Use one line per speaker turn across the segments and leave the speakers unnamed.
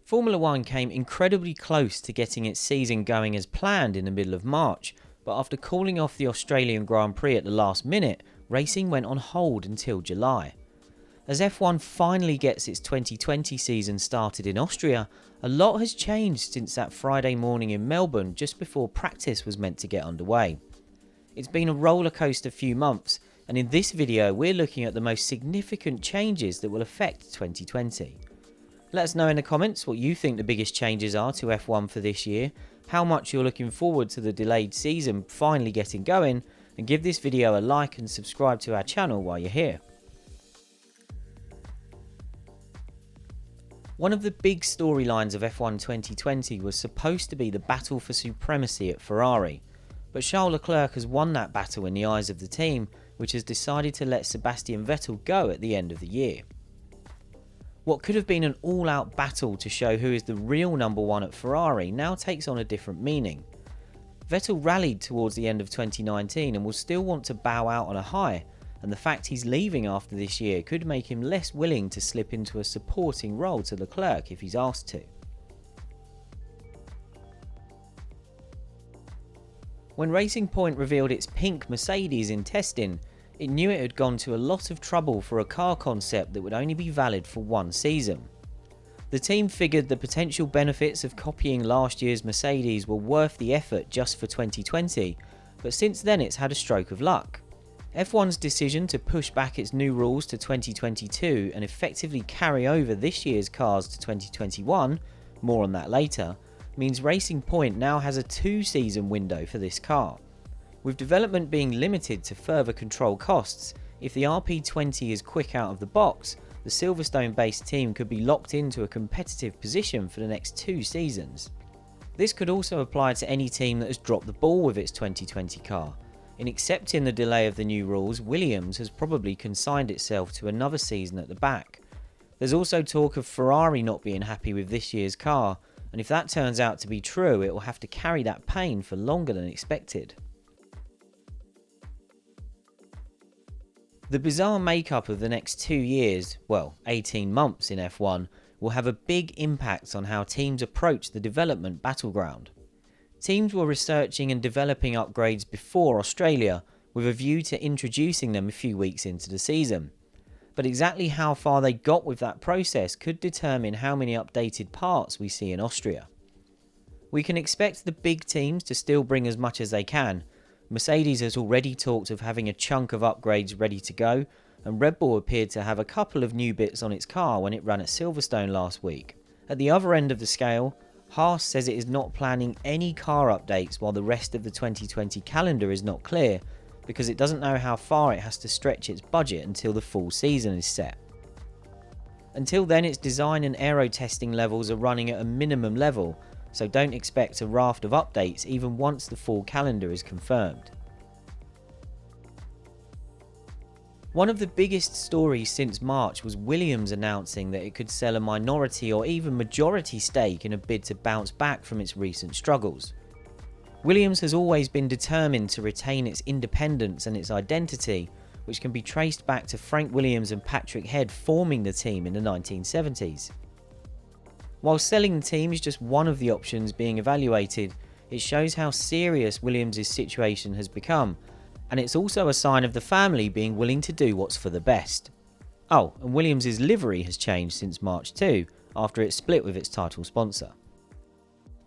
Formula 1 came incredibly close to getting its season going as planned in the middle of March, but after calling off the Australian Grand Prix at the last minute, racing went on hold until July. As F1 finally gets its 2020 season started in Austria, a lot has changed since that Friday morning in Melbourne just before practice was meant to get underway. It's been a rollercoaster few months, and in this video we're looking at the most significant changes that will affect 2020. Let us know in the comments what you think the biggest changes are to F1 for this year, how much you're looking forward to the delayed season finally getting going, and give this video a like and subscribe to our channel while you're here. One of the big storylines of F1 2020 was supposed to be the battle for supremacy at Ferrari, but Charles Leclerc has won that battle in the eyes of the team, which has decided to let Sebastian Vettel go at the end of the year. What could have been an all-out battle to show who is the real number one at Ferrari now takes on a different meaning. Vettel rallied towards the end of 2019 and will still want to bow out on a high, and the fact he's leaving after this year could make him less willing to slip into a supporting role to Leclerc if he's asked to. When Racing Point revealed its pink Mercedes in testing, it knew it had gone to a lot of trouble for a car concept that would only be valid for one season. The team figured the potential benefits of copying last year's Mercedes were worth the effort just for 2020, but since then it's had a stroke of luck. F1's decision to push back its new rules to 2022 and effectively carry over this year's cars to 2021, more on that later, means Racing Point now has a 2-season window for this car. With development being limited to further control costs, if the RP20 is quick out of the box, the Silverstone-based team could be locked into a competitive position for the next 2 seasons. This could also apply to any team that has dropped the ball with its 2020 car. In accepting the delay of the new rules, Williams has probably consigned itself to another season at the back. There's also talk of Ferrari not being happy with this year's car, and if that turns out to be true, it will have to carry that pain for longer than expected. The bizarre makeup of the next 2 years, well, 18 months in F1, will have a big impact on how teams approach the development battleground. Teams were researching and developing upgrades before Australia, with a view to introducing them a few weeks into the season. But exactly how far they got with that process could determine how many updated parts we see in Austria. We can expect the big teams to still bring as much as they can. Mercedes has already talked of having a chunk of upgrades ready to go, and Red Bull appeared to have a couple of new bits on its car when it ran at Silverstone last week. At the other end of the scale, Haas says it is not planning any car updates while the rest of the 2020 calendar is not clear, because it doesn't know how far it has to stretch its budget until the full season is set. Until then, its design and aero testing levels are running at a minimum level, so don't expect a raft of updates even once the full calendar is confirmed. One of the biggest stories since March was Williams announcing that it could sell a minority or even majority stake in a bid to bounce back from its recent struggles. Williams has always been determined to retain its independence and its identity, which can be traced back to Frank Williams and Patrick Head forming the team in the 1970s. While selling the team is just one of the options being evaluated, it shows how serious Williams' situation has become, and it's also a sign of the family being willing to do what's for the best. Oh, and Williams' livery has changed since March too, after it split with its title sponsor.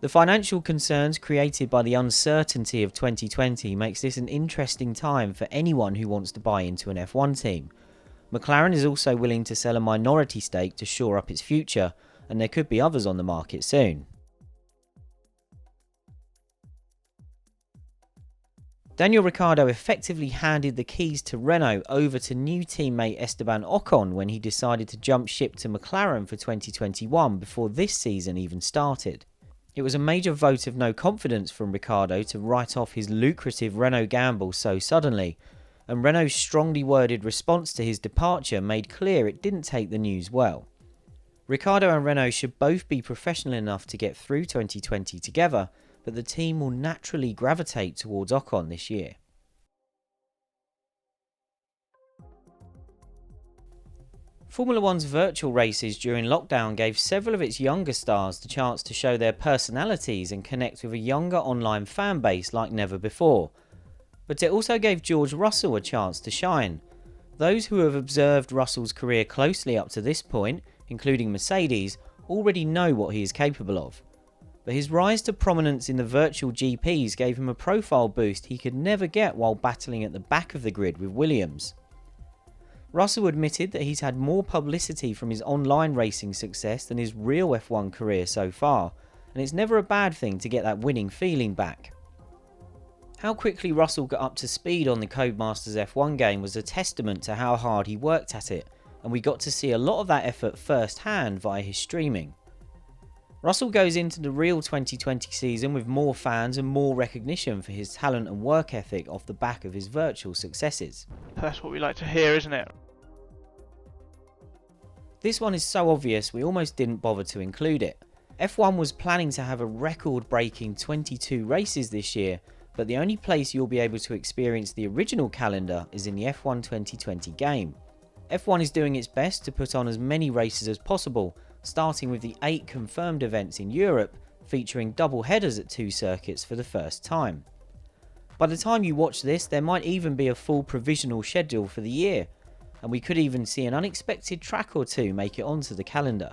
The financial concerns created by the uncertainty of 2020 makes this an interesting time for anyone who wants to buy into an F1 team. McLaren is also willing to sell a minority stake to shore up its future, and there could be others on the market soon. Daniel Ricciardo effectively handed the keys to Renault over to new teammate Esteban Ocon when he decided to jump ship to McLaren for 2021 before this season even started. It was a major vote of no confidence from Ricciardo to write off his lucrative Renault gamble so suddenly, and Renault's strongly worded response to his departure made clear it didn't take the news well. Ricciardo and Renault should both be professional enough to get through 2020 together, but the team will naturally gravitate towards Ocon this year. Formula One's virtual races during lockdown gave several of its younger stars the chance to show their personalities and connect with a younger online fan base like never before. But it also gave George Russell a chance to shine. Those who have observed Russell's career closely up to this point, including Mercedes, already know what he is capable of. But his rise to prominence in the virtual GPs gave him a profile boost he could never get while battling at the back of the grid with Williams. Russell admitted that he's had more publicity from his online racing success than his real F1 career so far, and it's never a bad thing to get that winning feeling back. How quickly Russell got up to speed on the Codemasters F1 game was a testament to how hard he worked at it, and we got to see a lot of that effort firsthand via his streaming. Russell goes into the real 2020 season with more fans and more recognition for his talent and work ethic off the back of his virtual successes.
That's what we like to hear, isn't it?
This one is so obvious we almost didn't bother to include it. F1 was planning to have a record-breaking 22 races this year, but the only place you'll be able to experience the original calendar is in the F1 2020 game. F1 is doing its best to put on as many races as possible, starting with the 8 confirmed events in Europe, featuring double headers at 2 circuits for the first time. By the time you watch this, there might even be a full provisional schedule for the year, and we could even see an unexpected track or two make it onto the calendar.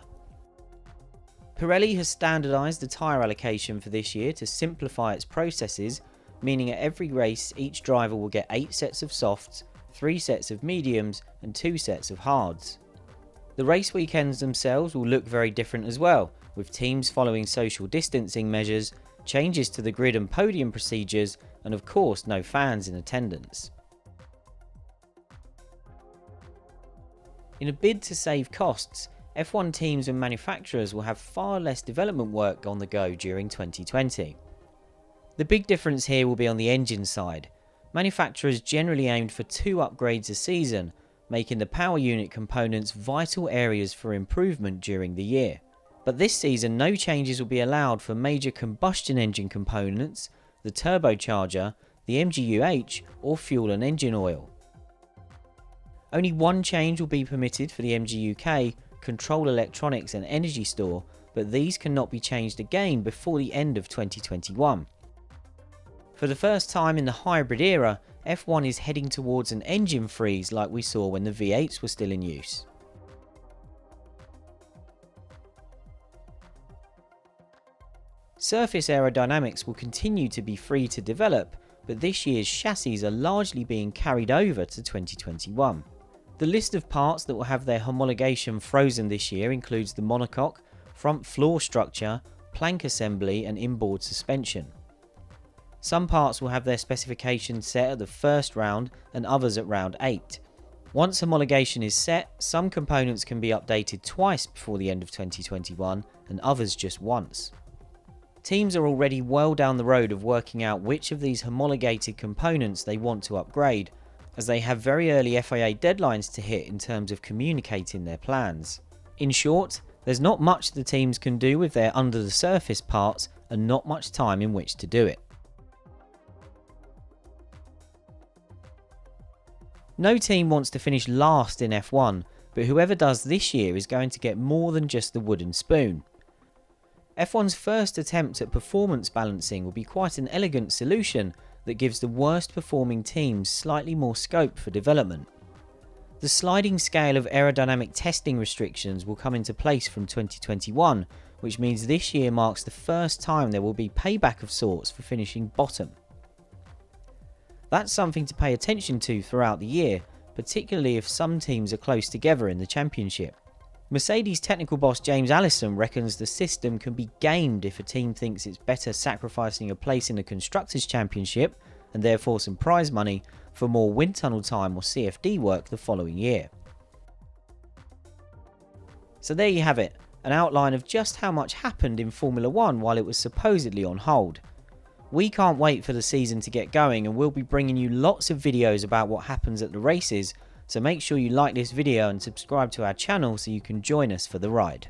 Pirelli has standardised the tyre allocation for this year to simplify its processes, meaning at every race each driver will get 8 sets of softs, 3 sets of mediums and 2 sets of hards. The race weekends themselves will look very different as well, with teams following social distancing measures, changes to the grid and podium procedures, and of course no fans in attendance. In a bid to save costs, F1 teams and manufacturers will have far less development work on the go during 2020. The big difference here will be on the engine side. Manufacturers generally aimed for 2 upgrades a season, making the power unit components vital areas for improvement during the year. But this season no changes will be allowed for major combustion engine components, the turbocharger, the MGU-H or fuel and engine oil. Only one change will be permitted for the MGU-K, control electronics and energy store, but these cannot be changed again before the end of 2021. For the first time in the hybrid era, F1 is heading towards an engine freeze like we saw when the V8s were still in use. Surface aerodynamics will continue to be free to develop, but this year's chassis are largely being carried over to 2021. The list of parts that will have their homologation frozen this year includes the monocoque, front floor structure, plank assembly and inboard suspension. Some parts will have their specifications set at the first round and others at round 8. Once homologation is set, some components can be updated twice before the end of 2021 and others just once. Teams are already well down the road of working out which of these homologated components they want to upgrade, as they have very early FIA deadlines to hit in terms of communicating their plans. In short, there's not much the teams can do with their under the surface parts and not much time in which to do it. No team wants to finish last in F1, but whoever does this year is going to get more than just the wooden spoon. F1's first attempt at performance balancing will be quite an elegant solution that gives the worst performing teams slightly more scope for development. The sliding scale of aerodynamic testing restrictions will come into place from 2021, which means this year marks the first time there will be payback of sorts for finishing bottom. That's something to pay attention to throughout the year, particularly if some teams are close together in the championship. Mercedes technical boss James Allison reckons the system can be gamed if a team thinks it's better sacrificing a place in the Constructors' Championship, and therefore some prize money, for more wind tunnel time or CFD work the following year. So there you have it, an outline of just how much happened in Formula 1 while it was supposedly on hold. We can't wait for the season to get going, and we'll be bringing you lots of videos about what happens at the races, so make sure you like this video and subscribe to our channel so you can join us for the ride.